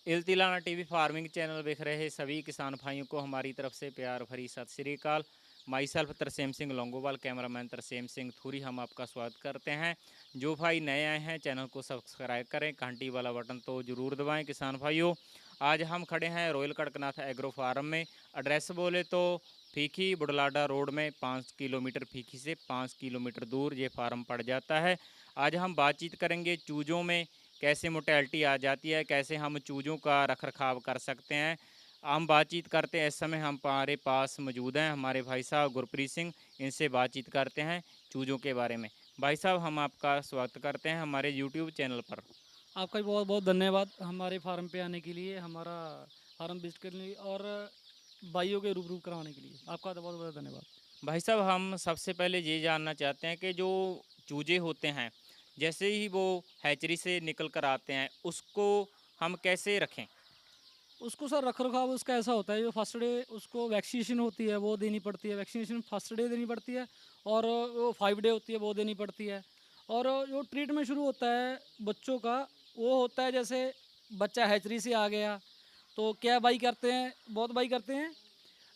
इल्तिलाना TV farming channel देख रहे सभी किसान भाइयों को हमारी तरफ से प्यार भरी सत श्री अकाल। My self Tarsem Singh Longowal, cameraman Tarsem Singh Thuri, हम आपका स्वागत करते हैं। जो भाई नए आए हैं चैनल को सब्सक्राइब करें, घंटी वाला बटन तो ज़रूर दबाएं। किसान भाइयों, आज हम खड़े हैं रॉयल कड़कनाथ एग्रो फार्म में। एड्रेस बोले तो फीकी बुडलाडा रोड में 5 किलोमीटर, फीकी से 5 किलोमीटर दूर ये फार्म पड़ जाता है। आज हम बातचीत करेंगे चूज़ों में कैसे मोर्टेलिटी आ जाती है, कैसे हम चूज़ों का रख रखाव कर सकते हैं। हम बातचीत करते हैं। इस समय हमारे पास मौजूद हैं हमारे भाई साहब गुरप्रीत सिंह। इनसे बातचीत करते हैं चूज़ों के बारे में। भाई साहब, हम आपका स्वागत करते हैं हमारे यूट्यूब चैनल पर। आपका भी बहुत बहुत धन्यवाद हमारे फार्म पे आने के लिए, हमारा फार्म विजिट करने के लिए और भाइयों के रूबरू करवाने के लिए आपका तो बहुत बहुत धन्यवाद। भाई साहब, हम सबसे पहले ये जानना चाहते हैं कि जो चूजे होते हैं, जैसे ही वो हैचरी से निकल कर आते हैं, उसको हम कैसे रखें? उसको सर रख रखाव उसका ऐसा होता है, जो फर्स्ट डे उसको वैक्सीनेशन होती है वो देनी पड़ती है। वैक्सीनेशन फर्स्ट डे देनी पड़ती है और वो 5 डे होती है वो देनी पड़ती है। और जो ट्रीटमेंट शुरू होता है बच्चों का, वो होता है जैसे बच्चा हैचरी से आ गया तो क्या भाई करते हैं, बहुत भाई करते हैं।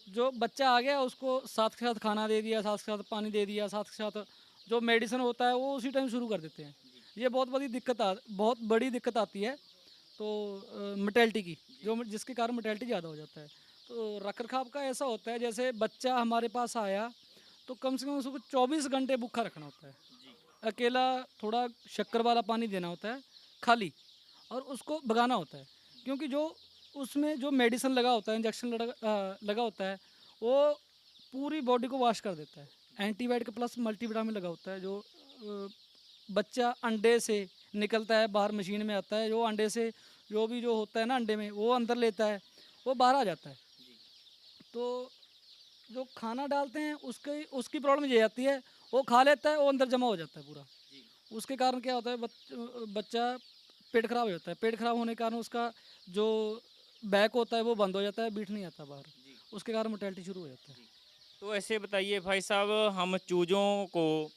जो बच्चा आ गया उसको साथ के साथ खाना दे दिया, साथ के साथ पानी दे दिया, साथ के साथ जो मेडिसिन होता है वो उसी टाइम शुरू कर देते हैं। ये बहुत बड़ी दिक्कत आती है तो मोर्टेलिटी की, जो जिसके कारण मोर्टेलिटी ज़्यादा हो जाता है। तो रख रखाव का ऐसा होता है, जैसे बच्चा हमारे पास आया तो कम से कम उसको 24 घंटे भूखा रखना होता है। अकेला थोड़ा शक्कर वाला पानी देना होता है खाली, और उसको भगाना होता है। क्योंकि जो उसमें जो मेडिसिन लगा होता है, इंजेक्शन लगा होता है, वो पूरी बॉडी को वॉश कर देता है। एंटीबायोटिक प्लस मल्टीविटामिन लगा होता है। जो बच्चा अंडे से निकलता है बाहर, मशीन में आता है, जो अंडे से जो भी जो होता है ना अंडे में, वो अंदर लेता है, वो बाहर आ जाता है। तो जो खाना डालते हैं उसके उसकी प्रॉब्लम ये आती है, वो खा लेता है, वो अंदर जमा हो जाता है पूरा। उसके कारण क्या होता है, बच्चा पेट खराब हो जाता है। पेट खराब होने के कारण उसका जो बैक होता है वो बंद हो जाता है, बीट नहीं आता बाहर। उसके कारण मोर्टेलिटी शुरू हो जाता है। तो ऐसे बताइए भाई साहब, हम चूज़ों को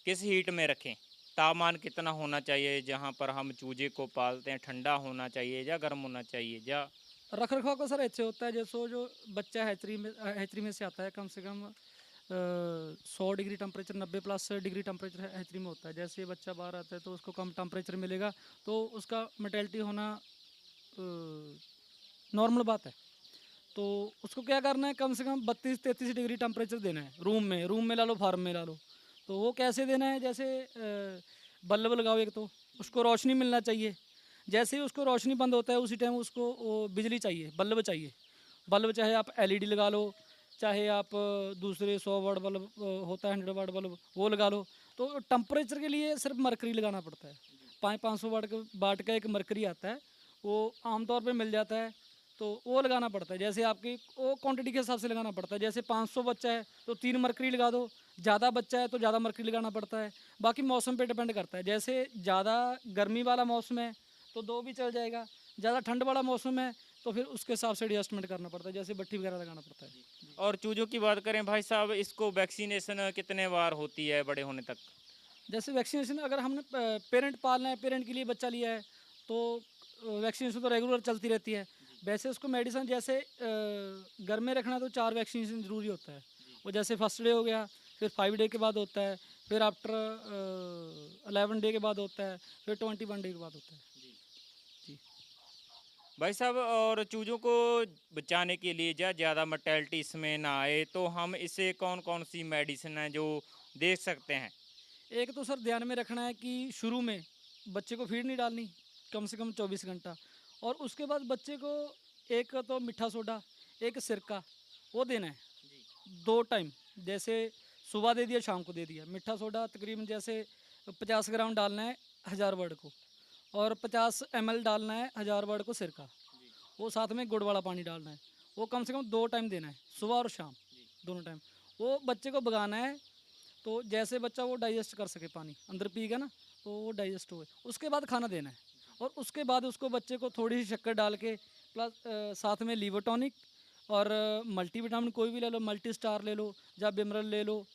किस हीट में रखें? तापमान कितना होना चाहिए जहाँ पर हम चूजे को पालते हैं? ठंडा होना चाहिए या गर्म होना चाहिए या? रख रखाव का सर ऐसे होता है, जैसे वो जो बच्चा हैचरी में से आता है, कम से कम 100 degree temperature, 90+ degree temperature hatchery में होता है। जैसे ये बच्चा बाहर आता है तो उसको कम टेम्परेचर मिलेगा, तो उसका मोर्टेलिटी होना नॉर्मल बात है। तो उसको क्या करना है, कम से कम 32-33 डिग्री टेम्परेचर देना है। रूम में ला लो, फार्म में ला लो। तो वो कैसे देना है, जैसे बल्ब लगाओ एक, तो उसको रोशनी मिलना चाहिए। जैसे ही उसको रोशनी बंद होता है उसी टाइम उसको वो बिजली चाहिए, बल्ब चाहिए। बल्ब चाहे आप एलईडी लगा लो, चाहे आप दूसरे 100 वाट बल्ब होता है, 100 वाट बल्ब, वो लगा लो। तो टेम्परेचर के लिए सिर्फ मरकरी लगाना पड़ता है। 500 वाट का एक मरकरी आता है, वो आमतौर पे मिल जाता है। तो वो लगाना पड़ता है, जैसे आपकी वो क्वांटिटी के हिसाब से लगाना पड़ता है। जैसे 500 बच्चा है तो 3 मरकरी लगा दो, ज़्यादा बच्चा है तो ज़्यादा मरकरी लगाना पड़ता है। बाकी मौसम पे डिपेंड करता है। जैसे ज़्यादा गर्मी वाला मौसम है तो 2 भी चल जाएगा, ज़्यादा ठंड वाला मौसम है तो फिर उसके हिसाब से एडजस्टमेंट करना पड़ता है, जैसे भट्ठी वगैरह लगाना पड़ता है। और चूज़ों की बात करें भाई साहब, इसको वैक्सीनेशन कितने बार होती है बड़े होने तक? जैसे वैक्सीनेशन अगर हमने पेरेंट पालना है, पेरेंट के लिए बच्चा लिया है, तो वैक्सीनेशन तो रेगुलर चलती रहती है। वैसे उसको मेडिसिन जैसे घर में रखना तो 4 वैक्सीनेशन ज़रूरी होता है। वो जैसे फर्स्ट डे हो गया, फिर 5 डे के बाद होता है, फिर आफ्टर 11 डे के बाद होता है, फिर 21 डे के बाद होता है। जी। भाई साहब, और चूज़ों को बचाने के लिए या ज़्यादा मोर्टेलिटी इसमें ना आए तो हम इसे कौन कौन सी मेडिसिन है जो दे सकते हैं? एक तो सर ध्यान में रखना है कि शुरू में बच्चे को फीड नहीं डालनी, कम से कम 24 घंटा। और उसके बाद बच्चे को एक तो मीठा सोडा, एक सिरका, वो देना है 2 टाइम। जैसे सुबह दे दिया, शाम को दे दिया। मीठा सोडा तकरीबन जैसे 50 ग्राम डालना है 1000 वर्ड को, और 50 ml डालना है 1000 वर्ड को सिरका। वो साथ में गुड़ वाला पानी डालना है। वो कम से कम 2 टाइम देना है, सुबह और शाम, दोनों टाइम। वो बच्चे को भगाना है, तो जैसे बच्चा वो डाइजेस्ट कर सके, पानी अंदर पिएगा ना तो वो डाइजेस्ट हो। उसके बाद खाना देना है, और उसके बाद उसको बच्चे को थोड़ी सी शक्कर डाल के प्लस साथ में लीवर टॉनिक और मल्टीविटामिन कोई भी ले लो, मल्टी स्टार ले लो या बिमरल ले लो।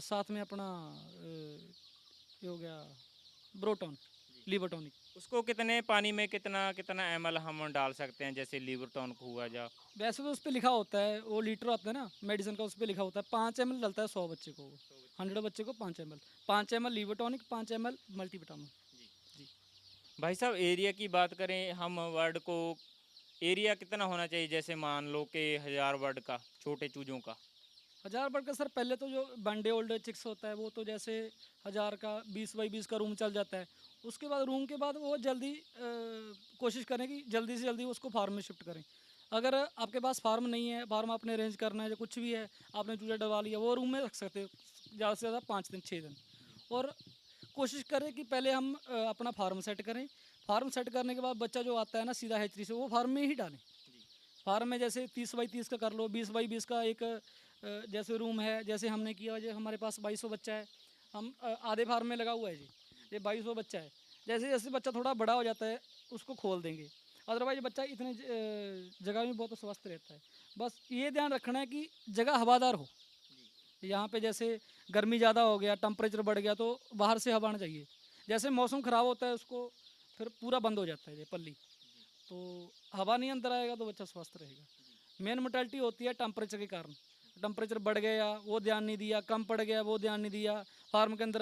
साथ में अपना ये हो गया ब्रोटॉन, लीवर टॉनिक। उसको कितने पानी में कितना कितना ml हम डाल सकते हैं, जैसे लिवरटॉन को हुआ जा? वैसे तो उस पे लिखा होता है, वो लीटर आता है ना मेडिसिन का, उस पे लिखा होता है 5 ml डलता है 100 बच्चे को, 100 बच्चे को 5 ml, 5 ml liver tonic, 5 ml multivitamin. जी। भाई साहब, एरिया की बात करें हम, वर्ड को एरिया कितना होना चाहिए, जैसे मान लो कि 1000 वर्ड का छोटे चूजों का? 1000 बर्ड का सर, पहले तो जो बंडे ओल्ड चिक्स होता है वो तो जैसे 1000 का 20 बाई 20 का रूम चल जाता है। उसके बाद रूम के बाद वो जल्दी कोशिश करें कि जल्दी से जल्दी उसको फार्म में शिफ्ट करें। अगर आपके पास फार्म नहीं है, फार्म आपने अरेंज करना है या कुछ भी है, आपने चूजा डलवा लिया, वो रूम में रख सकते हो ज़्यादा से ज़्यादा 5 दिन 6 दिन। और कोशिश करें कि पहले हम अपना फार्म सेट करें। फार्म सेट करने के बाद बच्चा जो आता है ना सीधा हैचरी से, वो फार्म में ही डालें। फार्म में जैसे 30 बाई 30 का कर लो, 20 बाई 20 का एक जैसे रूम है, जैसे हमने किया, जो हमारे पास 2200 बच्चा है, हम आधे फार्म में लगा हुआ है जी, ये 2200 बच्चा है। जैसे जैसे बच्चा थोड़ा बड़ा हो जाता है उसको खोल देंगे, अदरवाइज बच्चा इतने जगह में बहुत स्वस्थ रहता है। बस ये ध्यान रखना है कि जगह हवादार हो। यहाँ पे जैसे गर्मी ज़्यादा हो गया, टेम्परेचर बढ़ गया, तो बाहर से हवा आना चाहिए। जैसे मौसम ख़राब होता है उसको फिर पूरा बंद हो जाता है ये पल्ली, तो हवा नहीं अंदर आएगा तो बच्चा स्वस्थ रहेगा। मेन मोर्टेलिटी होती है टेम्परेचर के कारण। टेम्परेचर बढ़ गया वो ध्यान नहीं दिया, कम पड़ गया वो ध्यान नहीं दिया, फार्म के अंदर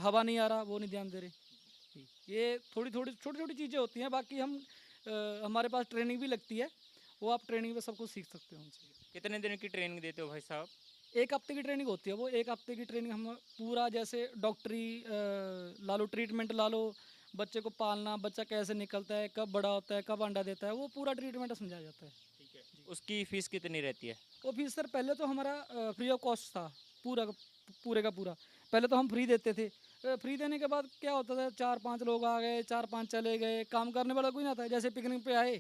हवा नहीं आ रहा वो नहीं ध्यान दे रहे। ये थोड़ी थोड़ी छोटी छोटी चीज़ें होती हैं, बाकी हम हमारे पास ट्रेनिंग भी लगती है, वो आप ट्रेनिंग में सब कुछ सीख सकते हो उनसे। कितने दिन की ट्रेनिंग देते हो भाई साहब? 1 हफ्ते की ट्रेनिंग होती है, वो 1 हफ्ते की ट्रेनिंग हम पूरा जैसे डॉक्टरी ला लो, ट्रीटमेंट ला लो, बच्चे को पालना, बच्चा कैसे निकलता है, कब बड़ा होता है, कब अंडा देता है, वो पूरा ट्रीटमेंट समझाया जाता है। ठीक है। उसकी फीस कितनी रहती है? वो फीस सर पहले तो हमारा फ्री ऑफ कॉस्ट था, पूरे का पूरा। पहले तो हम फ्री देते थे। फ्री देने के बाद क्या होता था, 4-5 लोग आ गए, 4-5 चले गए, काम करने वाला कोई ना था, जैसे पिकनिक पे आए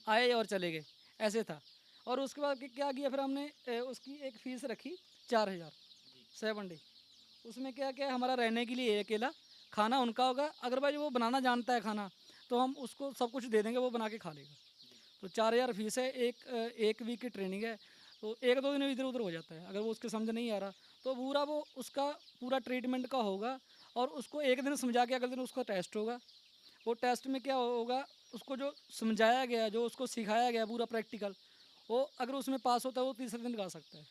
आए और चले गए, ऐसे था। और उसके बाद क्या किया फिर हमने, उसकी एक फ़ीस रखी 4000 7 डे। उसमें क्या क्या है, हमारा रहने के लिए है अकेला, खाना उनका होगा, अगर भाई वो बनाना जानता है खाना तो हम उसको सब कुछ दे देंगे, वो बना के खा लेगा। तो 4000 फीस है, एक वीक की ट्रेनिंग है। तो 1-2 दिन इधर उधर हो जाता है, अगर वो उसके समझ नहीं आ रहा तो पूरा वो उसका पूरा ट्रीटमेंट का होगा। और उसको एक दिन समझा के अगले दिन उसका टेस्ट होगा। वो टेस्ट में क्या होगा, उसको जो समझाया गया, जो उसको सिखाया गया पूरा प्रैक्टिकल, वो अगर उसमें पास होता है वो तीसरे दिन गा सकता है।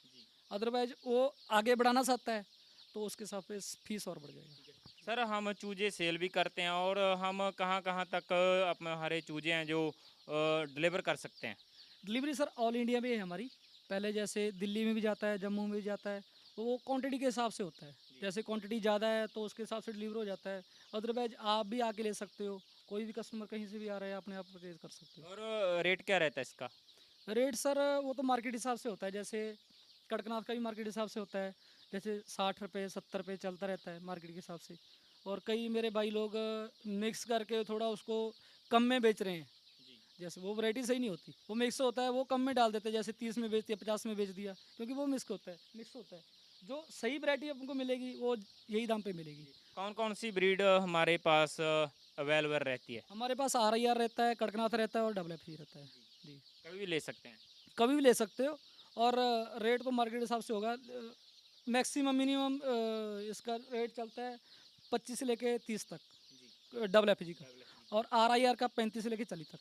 अदरवाइज वो आगे बढ़ाना चाहता है तो उसके हिसाब से फीस और बढ़ जाएगा। सर, हम चूजे सेल भी करते हैं, और हम कहाँ कहाँ तक अपने हमारे चूजे हैं जो डिलीवर कर सकते हैं? डिलीवरी सर ऑल इंडिया में है हमारी। पहले जैसे दिल्ली में भी जाता है, जम्मू में भी जाता है, तो वो क्वांटिटी के हिसाब से होता है। जैसे क्वांटिटी ज़्यादा है तो उसके हिसाब से डिलीवर हो जाता है। अदरवाइज आप भी आके ले सकते हो, कोई भी कस्टमर कहीं से भी आ रहा है अपने आप परचेज कर सकते और रेट क्या रहता है इसका? हो। रेट सर वो तो मार्केट हिसाब से होता है, जैसे कड़कनाथ का भी मार्केट हिसाब से होता है, जैसे 60 रुपये 70 रुपये चलता रहता है मार्केट के हिसाब से। और कई मेरे भाई लोग मिक्स करके थोड़ा उसको कम में बेच रहे हैं। जैसे वो वैरायटी सही नहीं होती, वो मिक्स होता है, वो कम में डाल देते हैं, जैसे 30 में बेच दिया, 50 में बेच दिया, क्योंकि वो मिक्स होता है। जो सही वैरायटी आपको मिलेगी वो यही दाम पे मिलेगी। कौन कौन सी ब्रीड हमारे पास अवेलेबल रहती है? हमारे पास RIR रहता है, कड़कनाथ रहता है और WFC रहता है जी। कभी भी ले सकते हैं? कभी भी ले सकते हो। और रेट तो मार्केट हिसाब से होगा। मैक्सिमम मिनिमम इसका रेट चलता है 25 से लेके 30 तक WFG का, और RIR का 35 से लेके 40 तक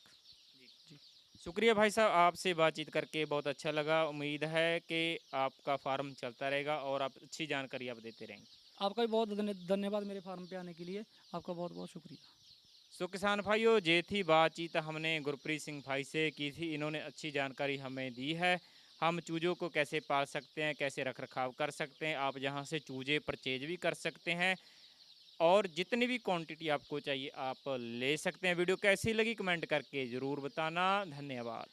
जी। शुक्रिया भाई साहब, आपसे बातचीत करके बहुत अच्छा लगा। उम्मीद है कि आपका फार्म चलता रहेगा और आप अच्छी जानकारी आप देते रहेंगे। आपका भी बहुत धन्यवाद मेरे फार्म पे आने के लिए, आपका बहुत बहुत शुक्रिया। सो किसान भाइयों, ये थी बातचीत हमने गुरप्रीत सिंह भाई से की थी। इन्होंने अच्छी जानकारी हमें दी है, हम चूज़ों को कैसे पाल सकते हैं, कैसे रख रखाव कर सकते हैं। आप यहाँ से चूज़े परचेज भी कर सकते हैं, और जितनी भी क्वांटिटी आपको चाहिए आप ले सकते हैं। वीडियो कैसी लगी कमेंट करके ज़रूर बताना। धन्यवाद।